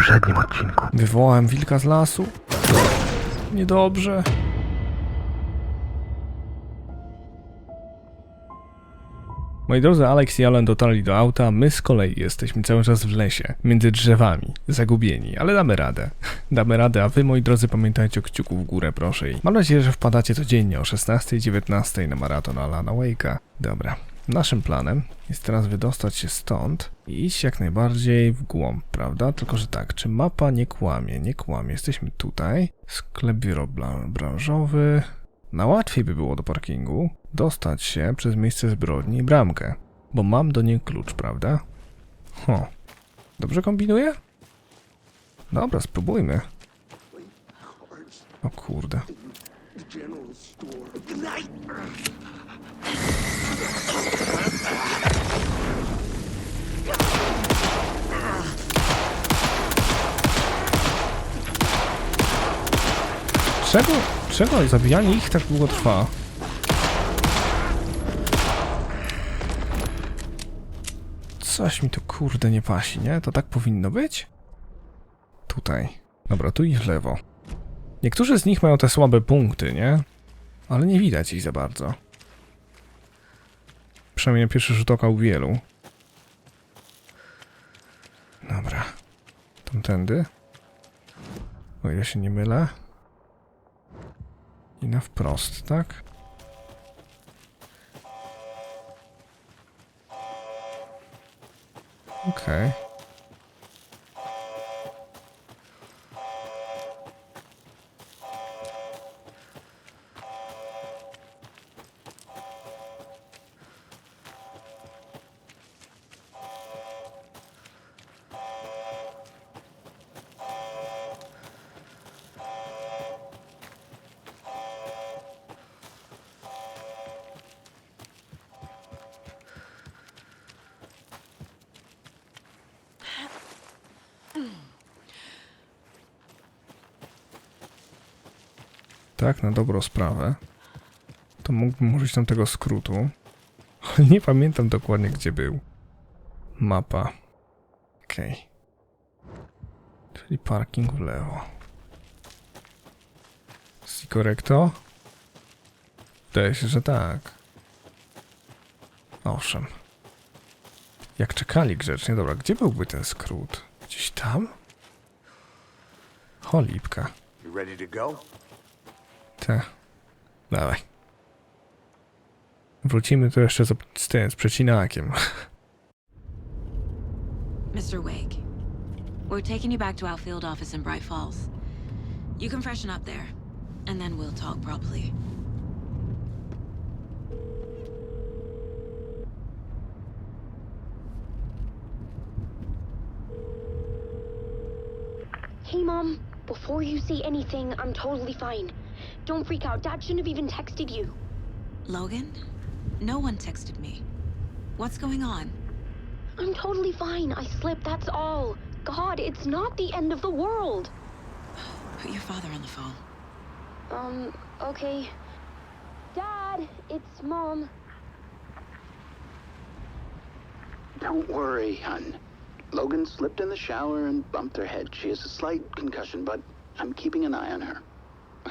poprzednim odcinku. Wywołałem wilka z lasu? Niedobrze. Moi drodzy, Alex i Alan dotarli do auta, my z kolei jesteśmy cały czas w lesie, między drzewami, zagubieni, ale damy radę. Damy radę, a wy, moi drodzy, pamiętajcie o kciuku w górę, proszę. I mam nadzieję, że wpadacie codziennie o 16 i 19 na maraton Alana Wake'a. Dobra, naszym planem jest teraz wydostać się stąd i iść jak najbardziej w głąb, prawda? Tylko, że tak, czy mapa nie kłamie? Nie kłamie. Jesteśmy tutaj, sklep branżowy. Łatwiej by było do parkingu dostać się przez miejsce zbrodni i bramkę, bo mam do niej klucz, prawda? Dobrze kombinuję? Dobra, spróbujmy. O kurde. Czego zabijanie ich tak długo trwa? Coś mi tu kurde nie pasi, nie? To tak powinno być? Tutaj. Dobra, tu i w lewo. Niektórzy z nich mają te słabe punkty, nie? Ale nie widać ich za bardzo. Przynajmniej na pierwszy rzut oka u wielu. Dobra. Tamtędy. O ile się nie mylę. I na wprost, tak? Okej. Tak, na dobrą sprawę. To mógłbym użyć tam tego skrótu. Ale nie pamiętam dokładnie, gdzie był. Mapa. Okej. Czyli parking w lewo. Si correcto? Wydaje się, że tak. Owszem. Jak czekali grzecznie. Dobra, gdzie byłby ten skrót? Gdzieś tam? Cholipka. You ready to go? Te. Dawaj. Wrócimy tu jeszcze z przecinakiem. Mr. Wake, we're taking you back to our field office in Bright Falls. You can freshen up there, and then we'll talk properly. Hey, Mom. Before you say anything, I'm totally fine. Don't freak out. Dad shouldn't have even texted you. Logan? No one texted me. What's going on? I'm totally fine. I slipped, that's all. God, it's not the end of the world. Put your father on the phone. Okay. Dad, it's Mom. Don't worry, hun. Logan slipped in the shower and bumped her head. She has a slight concussion, but I'm keeping an eye on her.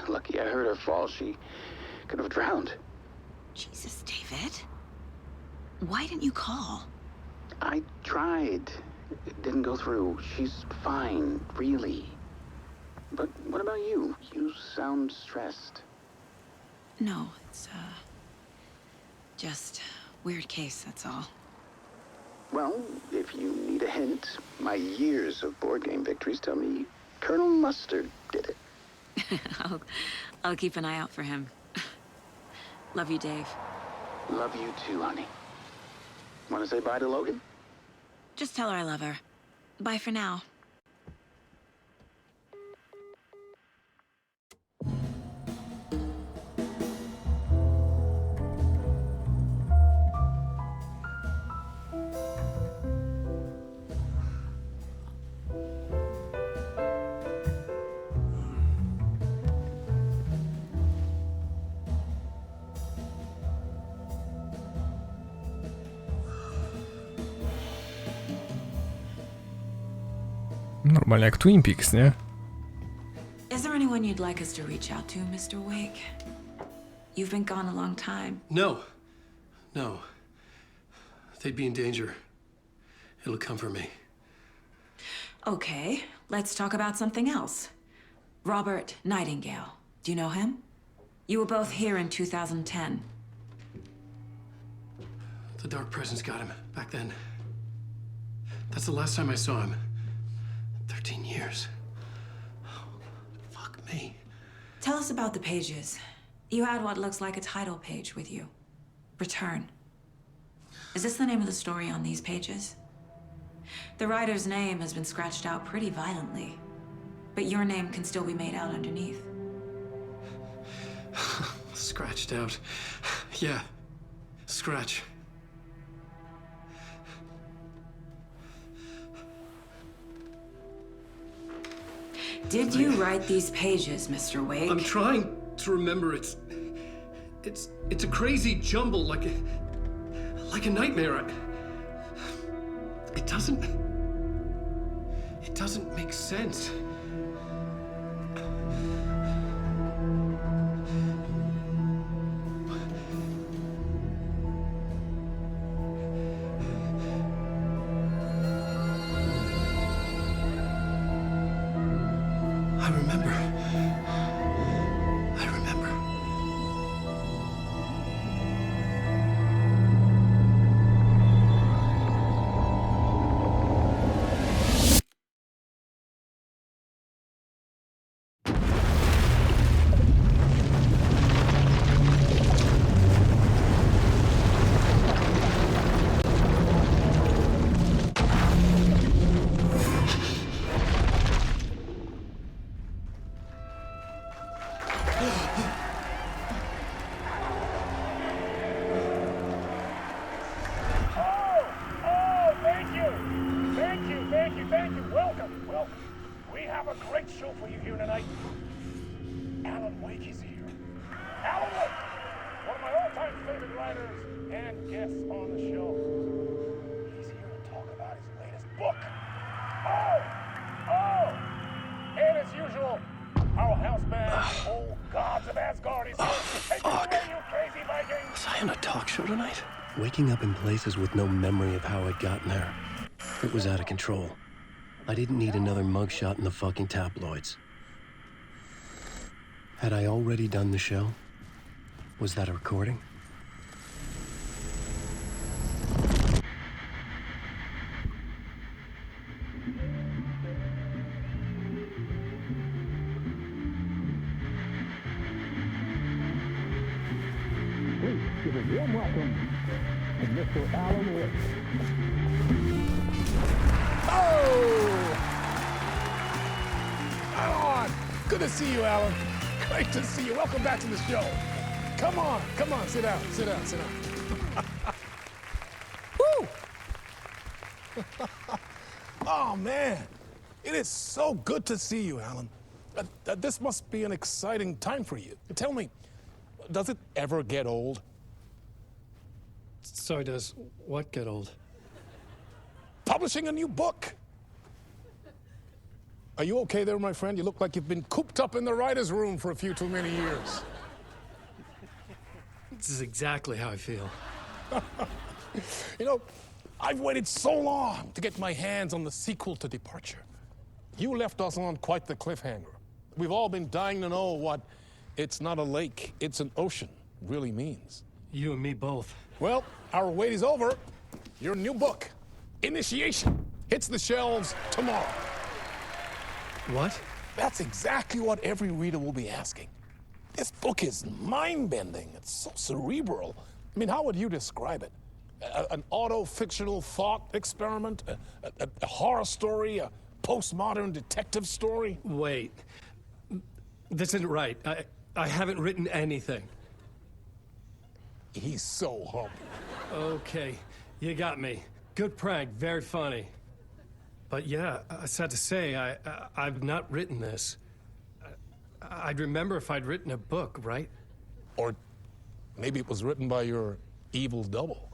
Lucky I heard her fall. She could have drowned. Jesus, David. Why didn't you call? I tried. It didn't go through. She's fine, really. But what about you? You sound stressed. No, it's, just weird case, that's all. Well, if you need a hint, my years of board game victories tell me Colonel Mustard did it. I'll keep an eye out for him. Love you, Dave. Love you too, honey. Want to say bye to Logan? Just tell her I love her. Bye for now. Normalnie jak Twin Peaks, nie? Is there anyone you'd like us to reach out to, Mr. Wake? You've been gone a long time. No. No. They'd be in danger. It'll come for me. Okay, let's talk about something else. Robert Nightingale. Do you know him? You were both here in 2010. The Dark Presence got him back then. That's the last time I saw him. 13 years. Oh, fuck me. Tell us about the pages. You had what looks like a title page with you. Return. Is this the name of the story on these pages? The writer's name has been scratched out pretty violently, but your name can still be made out underneath. Scratched out. Yeah. Scratch. Did you write these pages, Mr. Wake? I'm trying to remember. It's a crazy jumble, like a nightmare. It doesn't make sense. I remember. Thank you. Welcome. We have a great show for you here tonight. Alan Wake is here. Alan Wake, one of my all-time favorite writers and guests on the show. He's here to talk about his latest book. Oh! And as usual, our house band, old gods of Asgard, is here. Take it away, you crazy Vikings! Was I on a talk show tonight? Waking up in places with no memory of how I'd gotten there. It was out of control. I didn't need another mugshot in the fucking tabloids. Had I already done the show? Was that a recording? Please give a warm welcome to Mr. Alan Wake. Alan! Good to see you, Alan. Great to see you. Welcome back to the show. Come on, sit down. Woo! Oh, man. It is so good to see you, Alan. This must be an exciting time for you. Tell me, does it ever get old? Sorry, does what get old? Publishing a new book. Are you okay there, my friend? You look like you've been cooped up in the writer's room for a few too many years. This is exactly how I feel. You know, I've waited so long to get my hands on the sequel to Departure. You left us on quite the cliffhanger. We've all been dying to know what "it's not a lake, it's an ocean" really means. You and me both. Well, our wait is over. Your new book, Initiation, hits the shelves tomorrow. What? That's exactly what every reader will be asking. This book is mind-bending. It's so cerebral. I mean, how would you describe it? An auto-fictional thought experiment? A horror story? A postmodern detective story? Wait. This isn't right. I haven't written anything. He's so humble. Okay, you got me. Good prank, very funny. But yeah, I sad to say, I've not written this. I'd remember if I'd written a book, right? Or maybe it was written by your evil double.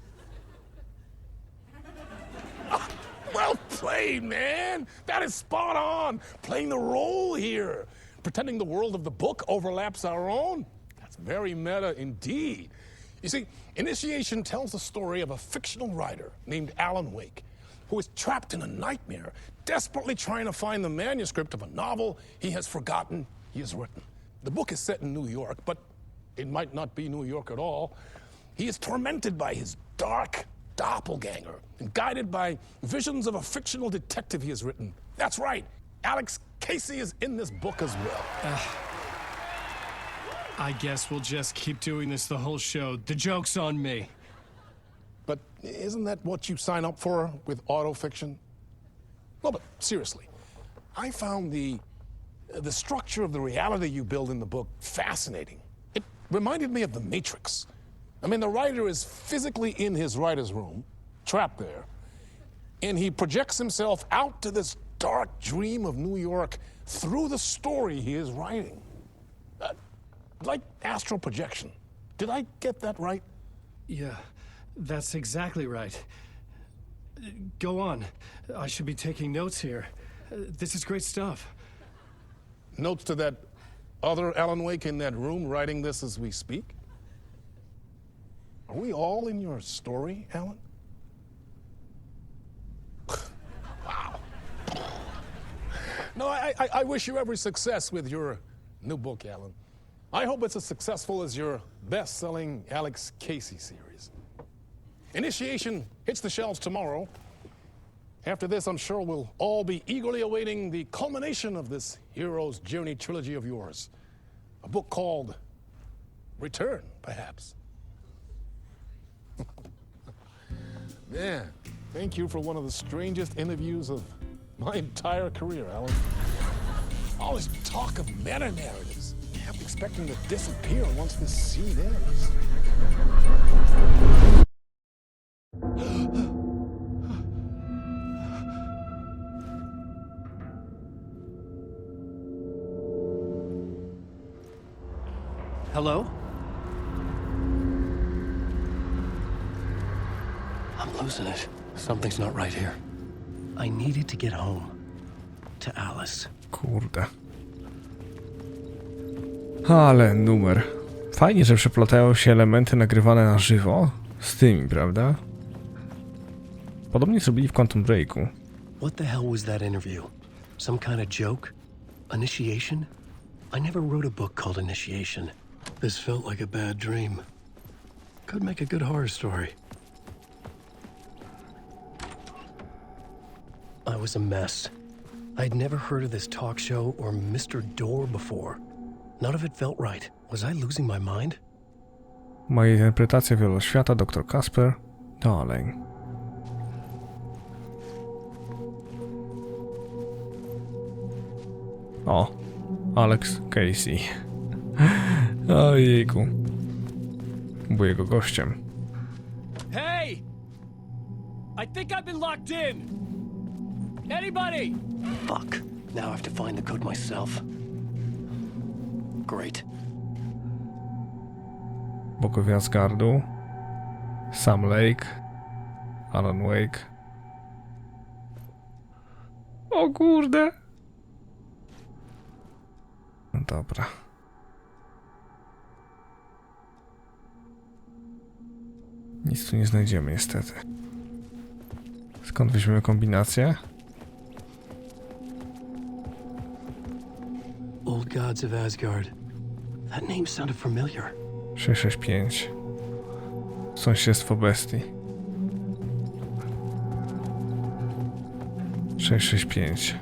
Well played, man. That is spot on. Playing the role here. Pretending the world of the book overlaps our own. That's very meta indeed. You see, Initiation tells the story of a fictional writer named Alan Wake, who is trapped in a nightmare, desperately trying to find the manuscript of a novel he has forgotten he has written. The book is set in New York, but it might not be New York at all. He is tormented by his dark doppelganger and guided by visions of a fictional detective he has written. That's right, Alex Casey is in this book as well. I guess we'll just keep doing this the whole show. The joke's on me. But isn't that what you sign up for with autofiction? No, but seriously, I found the structure of the reality you build in the book fascinating. It reminded me of The Matrix. I mean, the writer is physically in his writer's room, trapped there, and he projects himself out to this dark dream of New York through the story he is writing. Like astral projection. Did I get that right? Yeah, that's exactly right. Go on. I should be taking notes here. This is great stuff. Notes to that other Alan Wake in that room writing this as we speak? Are we all in your story, Alan? Wow. No, I wish you every success with your new book, Alan. I hope it's as successful as your best-selling Alex Casey series. Initiation hits the shelves tomorrow. After this, I'm sure we'll all be eagerly awaiting the culmination of this hero's journey trilogy of yours. A book called Return, perhaps. Man, thank you for one of the strangest interviews of my entire career, Alan. All this talk of meta-narratives. I'm expecting to disappear once this scene ends. Hello? I'm losing it. Something's not right here. I needed to get home. To Alice. Kurde. Ale numer. Fajnie, że przeplatają się elementy nagrywane na żywo z tymi, prawda? Podobnie zrobili w Quantum Breaku. What the hell was that interview? Some kind of joke? Initiation? I never wrote a book called Initiation. This felt like a bad dream. Could make a good horror story. I was a mess. I'd never heard of this talk show or Mr. Door before. None of it felt right. Was I losing my mind? Moja interpretacja wieloświata, dr Kasper. Dalej. O, Alex Casey. Ojejku. Był jego gościem. Hey! I think I've been locked in! Anybody? Fuck. Now I have to find the code myself. Great. Bogowie Asgardu. Sam Lake. Alan Wake. O kurde. No dobra. Nic tu nie znajdziemy niestety. Skąd weźmiemy kombinację? Old Gods of Asgard. That name sounded familiar. 665. Sąsiedztwo bestii. 665.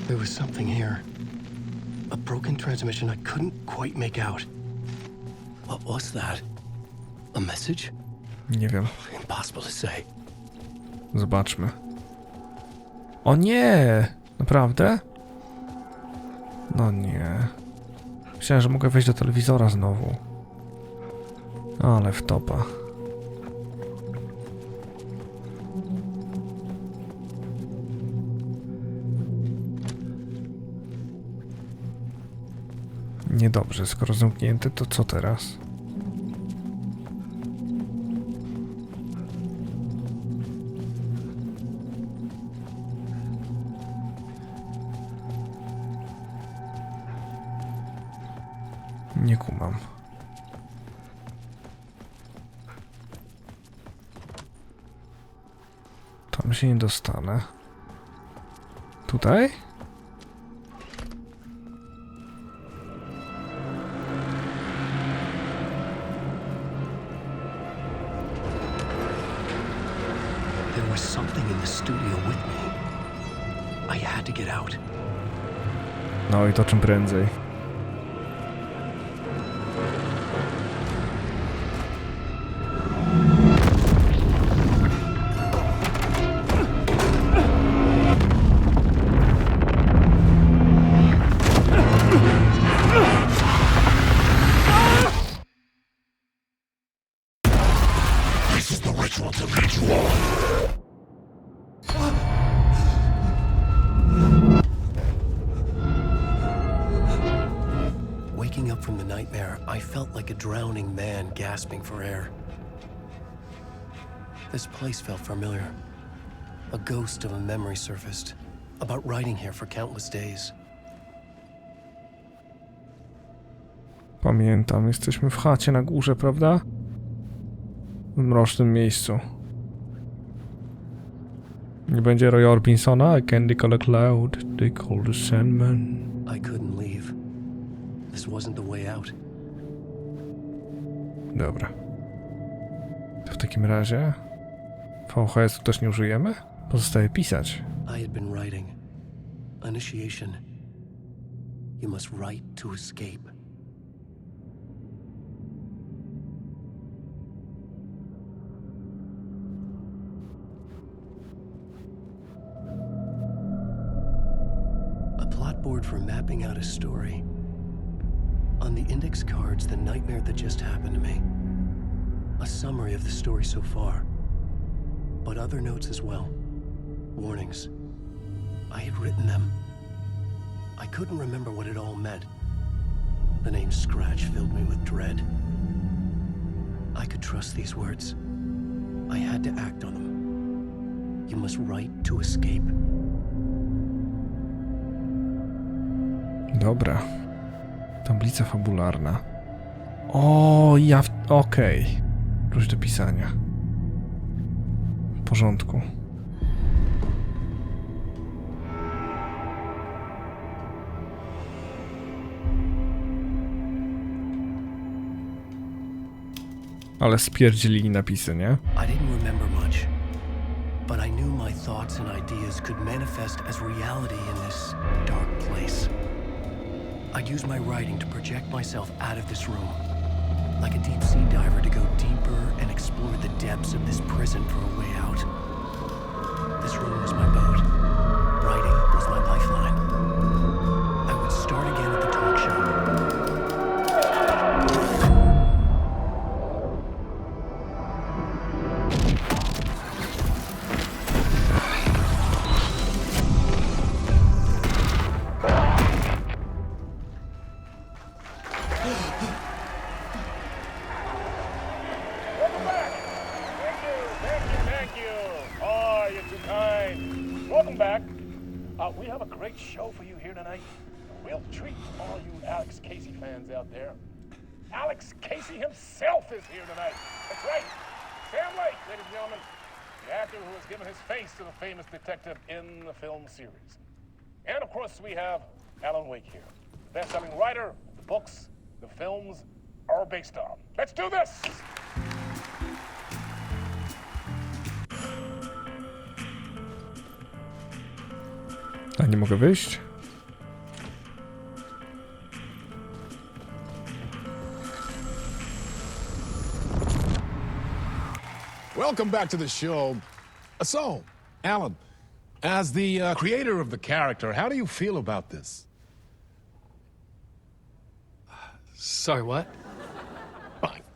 There was something here. A broken transmission I couldn't quite make out. What was that? A message? Nie wiem. Impossible to say. Zobaczmy. O nie! Naprawdę? No nie. Myślałem, że mogę wejść do telewizora znowu. Ale wtopa. Niedobrze, skoro zamknięte, to co teraz? Nie kumam. Tam się nie dostanę. Tutaj? There was something in the studio with me. I had to get out. No i to czym prędzej. Waking up from the nightmare, I felt like a drowning man gasping for air. This place felt familiar. A ghost of a memory surfaced, about writing here for countless days. Pamiętam, jesteśmy w chacie na górze, prawda? W mrocznym miejscu. Nie będzie Roya Orbinsona? I can't call a cloud, they call the Sandman. I couldn't leave. This wasn't the way out. Dobra. To w takim razie VHS-u też nie użyjemy? Pozostaje pisać. I had been writing. Initiation. You must write to escape. A plot board for mapping out a story. On the index cards, the nightmare that just happened to me. A summary of the story so far. But other notes as well. Warnings. I had written them. I couldn't remember what it all meant. The name Scratch filled me with dread. I could trust these words. I had to act on them. You must write to escape. Dobra. Tablica fabularna. O, okej. Klucz do pisania. W porządku. Ale spierdzili napisy, nie? I didn't remember much, but I knew my thoughts and ideas could manifest as reality in this dark place. I'd use my writing to project myself out of this room, like a deep-sea diver to go deeper and explore the depths of this prison for a way out. This room was my boat. Writing was my lifeline. I would start again at the talk show. We have a great show for you here tonight. We'll treat all you Alex Casey fans out there. Alex Casey himself is here tonight. That's right. Sam Lake, ladies and gentlemen. The actor who has given his face to the famous detective in the film series. And of course we have Alan Wake here. Best-selling writer, the books, the films are based on. Let's do this! A nie mogę wyjść? Welcome back to the show. So, Alan, as the creator of the character, how do you feel about this? Sorry, what?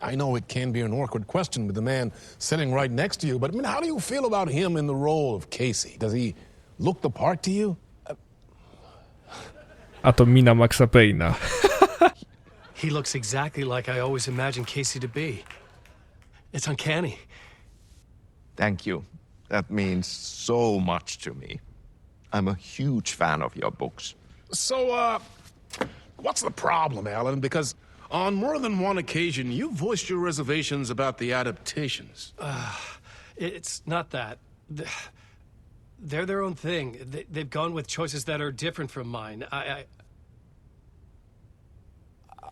I know it can be an awkward question with the man sitting right next to you, but I mean, how do you feel about him in the role of Casey? Does he look the part to you? A to mina Maxa Payne'a. He looks exactly like I always imagined Casey to be. It's uncanny. Thank you. That means so much to me. I'm a huge fan of your books. So, what's the problem, Alan? Because on more than one occasion, you voiced your reservations about the adaptations. It's not that. They're their own thing. They've gone with choices that are different from mine.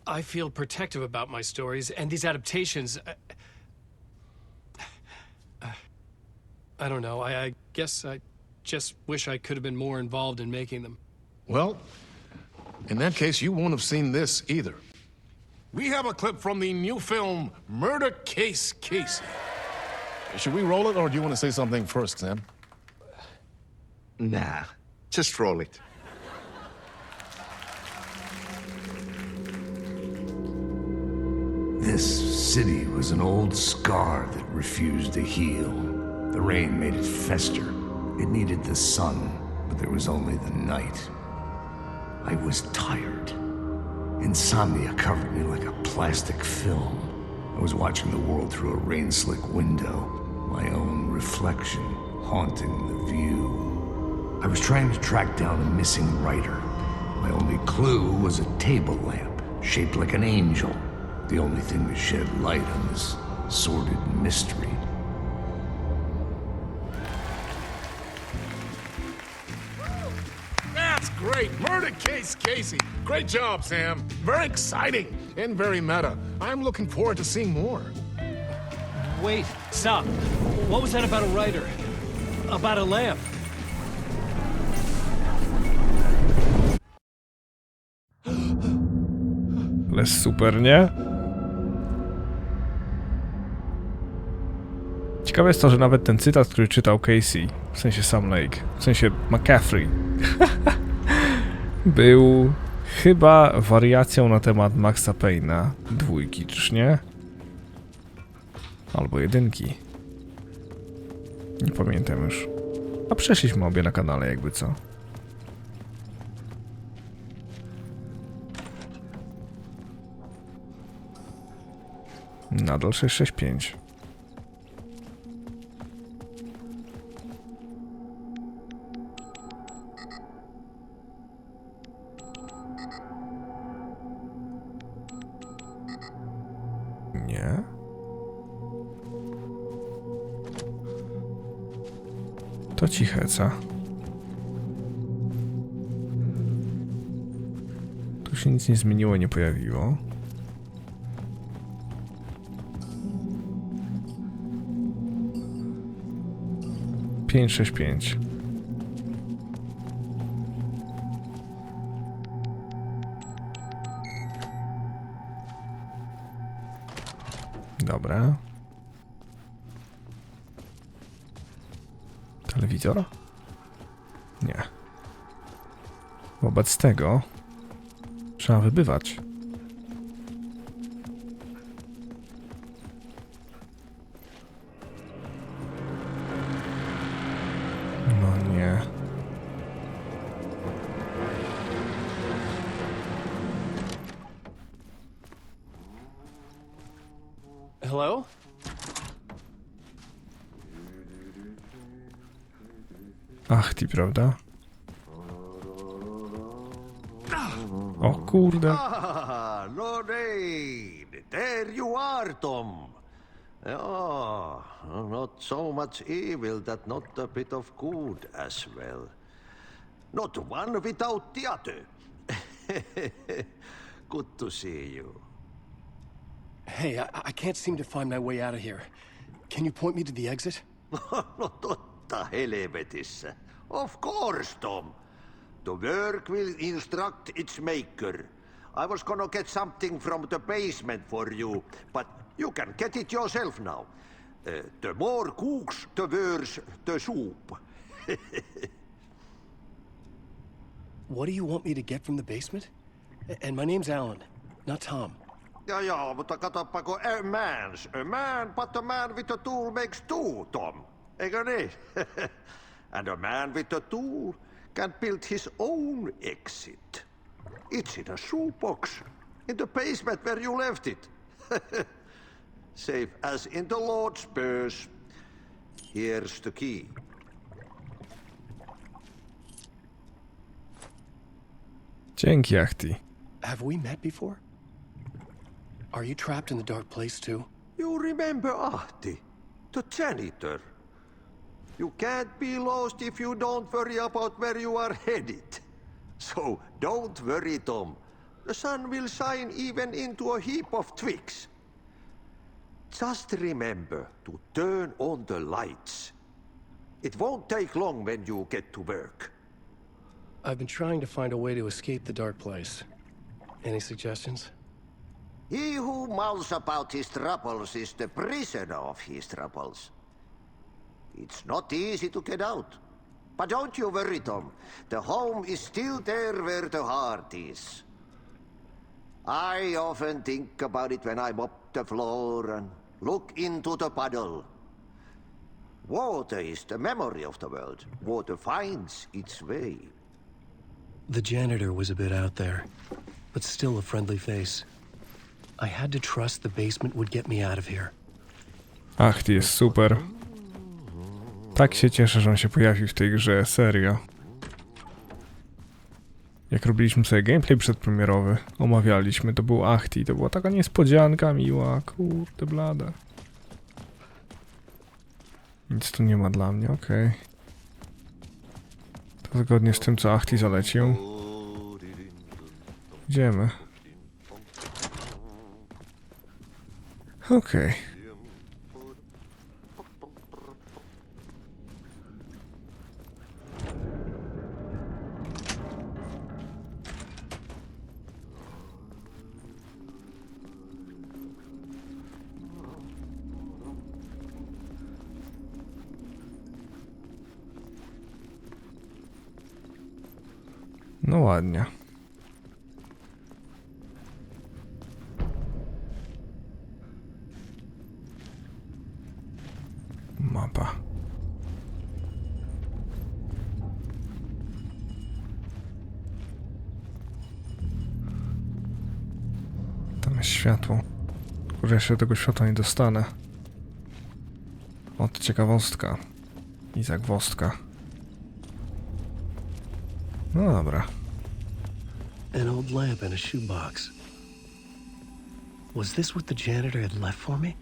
I feel protective about my stories, and these adaptations... I don't know. I guess I just wish I could have been more involved in making them. Well, in that case, you won't have seen this either. We have a clip from the new film, Murder Case Casey. Should we roll it, or do you want to say something first, Sam? Nah, just roll it. This city was an old scar that refused to heal. The rain made it fester. It needed the sun, but there was only the night. I was tired. Insomnia covered me like a plastic film. I was watching the world through a rain-slick window, my own reflection haunting the view. I was trying to track down a missing writer. My only clue was a table lamp, shaped like an angel, the only thing to shed light on this sordid mystery. That's great! Murder Case Casey! Great job, Sam. Very exciting and very meta. I'm looking forward to seeing more. Wait, stop. What was that about a writer? About a lamp? Ale super, nie? Ciekawe jest to, że nawet ten cytat, który czytał Casey, w sensie Sam Lake, w sensie McCaffrey, był chyba wariacją na temat Maxa Payne'a dwójki, czyż nie? Albo jedynki. Nie pamiętam już. A przeszliśmy obie na kanale, jakby co. Nadal 665. Nie. To cicheca. Tu się nic nie zmieniło, nie pojawiło. Pięć, 6, 5. Dobra. Telewizor? Nie. Wobec tego trzeba wybywać. No nie. Hello? Ahti, prawda? O kurde. Ah, Lorraine! There you are, Tom. Oh, not so much evil that not a bit of good as well. Not one without the other. Good to see you. Hey, I can't seem to find my way out of here. Can you point me to the exit? No totta helvetissä. Of course, Tom. The work will instruct its maker. I was gonna get something from the basement for you, but you can get it yourself now. The more cooks, the worse the soup. What do you want me to get from the basement? And my name's Alan, not Tom. Ja, mutta katoppa, kun a man, but a man with a tool makes two, Tom. Eikö niin? And a man with a tool can build his own exit. It's in a shoebox. In the basement where you left it. Safe as in the Lord's purse. Here's the key. Dzięki, Ahti. Have we met before? Are you trapped in the dark place too? You remember Ahti, the janitor. You can't be lost if you don't worry about where you are headed. So don't worry, Tom. The sun will shine even into a heap of twigs. Just remember to turn on the lights. It won't take long when you get to work. I've been trying to find a way to escape the dark place. Any suggestions? He who mouths about his troubles is the prisoner of his troubles. It's not easy to get out. But don't you worry, Tom. The home is still there where the heart is. I often think about it when I mop the floor and look into the puddle. Water is the memory of the world. Water finds its way. The janitor was a bit out there, but still a friendly face. I had to trust the basement would get me out of here. Ahti jest super. Tak się cieszę, że on się pojawił w tej grze, serio. Jak robiliśmy sobie gameplay przedpremierowy, omawialiśmy, to był Ahti, to była taka niespodzianka miła, kurde blade. Nic tu nie ma dla mnie, okej. To zgodnie z tym, co Ahti zalecił. Idziemy. Okej. No ładnie. Mapa. Tam jest światło. Kurde, jeszcze tego światła nie dostanę. Od ciekawostka. I zagwozdka. No dobra. An old lamp and a shoebox. Was this what the janitor had left for me?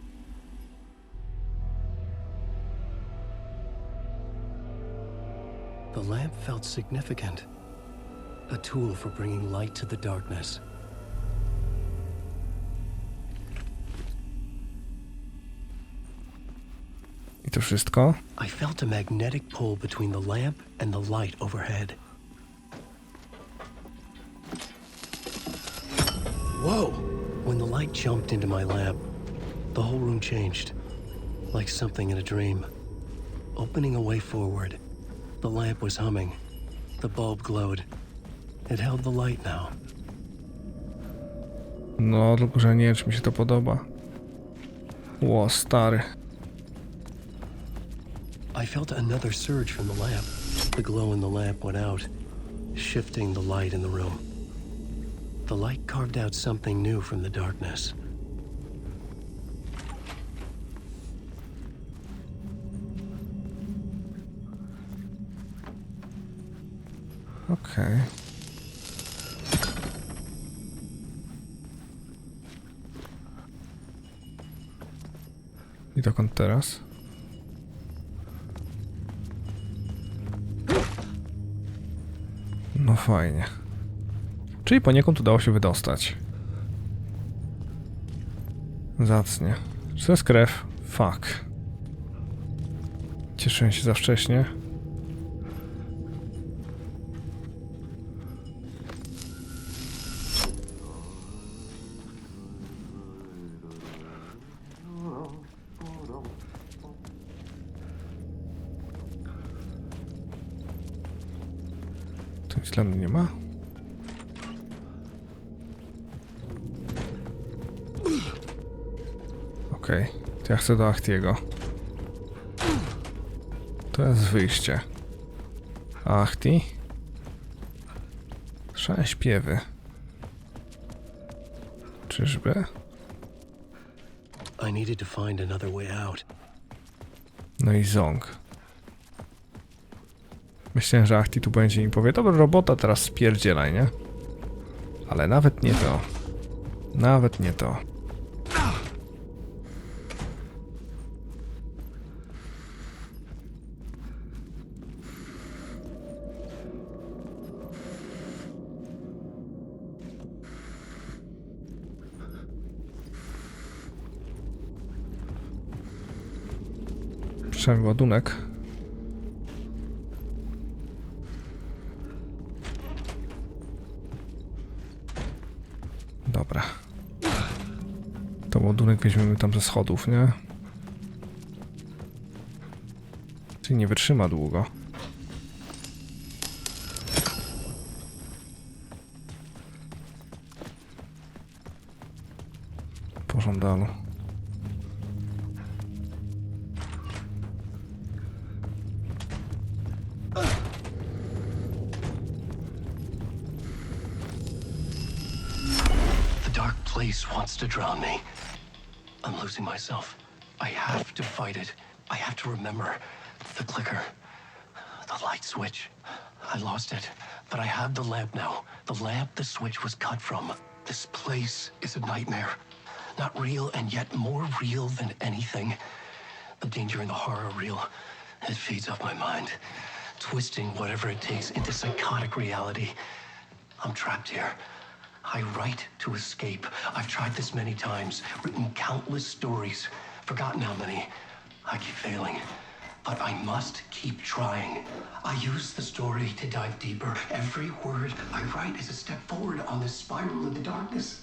The lamp felt significant. A tool for bringing light to the darkness. I to wszystko? I felt a magnetic pull between the lamp and the light overhead. Whoa! When the light jumped into my lamp, the whole room changed. Like something in a dream. Opening a way forward. The lamp was humming. The bulb glowed. It held the light now. No, tylko że nie wiem, czy mi się to podoba. Ło, stary. I felt another surge from the lamp. The glow in the lamp went out, shifting the light in the room. The light carved out something new from the darkness. Okej. I dokąd teraz? No fajnie. Czyli poniekąd udało się wydostać. Zacnie. Czy to jest krew? Fuck. Cieszyłem się za wcześnie. Tu nic dla mnie nie ma. Okej, to ja chcę do Ahtiego. To jest wyjście. Ahti. Słyszałem śpiewy. Czyżby? I needed to find another way out. No i ząg. Myślałem, że Ahti tu będzie i mi powie, dobra robota, teraz spierdzielaj, nie? Ale nawet nie to. Nawet nie to. Przynajmniej ładunek. Dobra. To ładunek weźmiemy tam ze schodów, nie? Czyli nie wytrzyma długo. Po żądalu. Place wants to drown me. I'm losing myself. I have to fight it. I have to remember. The clicker. The light switch. I lost it. But I have the lamp now. The lamp the switch was cut from. This place is a nightmare. Not real and yet more real than anything. The danger and the horror real. It feeds off my mind. Twisting whatever it takes into psychotic reality. I'm trapped here. I write to escape. I've tried this many times, written countless stories, forgotten how many. I keep failing, but I must keep trying. I use the story to dive deeper. Every word I write is a step forward on this spiral in the darkness.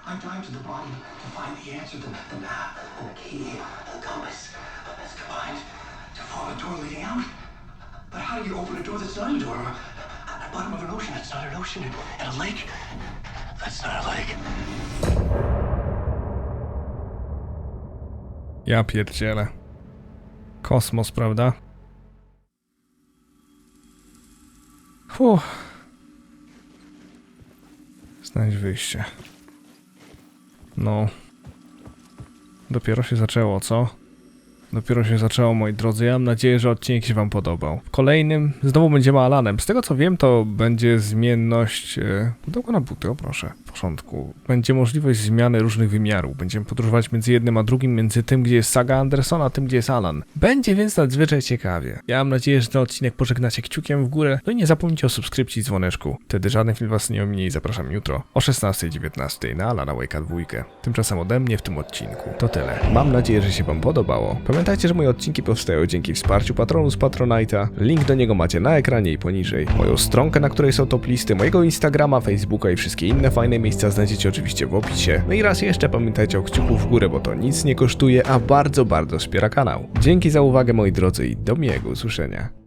I dive to the bottom to find the answer, the map, and the key, and the compass. It's combined to form a door leading out. But how do you open a door that's not a door? At the bottom of an ocean that's not an ocean, and a lake that's not a lake. Ja pierdzielę. Kosmos, prawda? Znajdź wyjście. No. Dopiero się zaczęło, co? Dopiero się zaczęło, moi drodzy. Ja mam nadzieję, że odcinek się wam podobał. W kolejnym znowu będziemy Alanem. Z tego co wiem, to będzie zmienność... Pudełko na buty, o proszę. W porządku. Będzie możliwość zmiany różnych wymiarów. Będziemy podróżować między jednym a drugim, między tym, gdzie jest Saga Anderson, a tym, gdzie jest Alan. Będzie więc nadzwyczaj ciekawie. Ja mam nadzieję, że ten odcinek pożegnacie kciukiem w górę. No i nie zapomnijcie o subskrypcji i dzwoneczku. Wtedy żaden film was nie ominie i zapraszam jutro o 16:19 na Alana Wake'a 2. Tymczasem ode mnie w tym odcinku to tyle. Mam nadzieję, że się wam podobało. Pamiętajcie, że moje odcinki powstają dzięki wsparciu patronów z Patronite'a. Link do niego macie na ekranie i poniżej. Moją stronkę, na której są top listy, mojego Instagrama, Facebooka i wszystkie inne fajne miejsca znajdziecie oczywiście w opisie. No i raz jeszcze pamiętajcie o kciuku w górę, bo to nic nie kosztuje, a bardzo, bardzo wspiera kanał. Dzięki za uwagę, moi drodzy, i do miłego usłyszenia.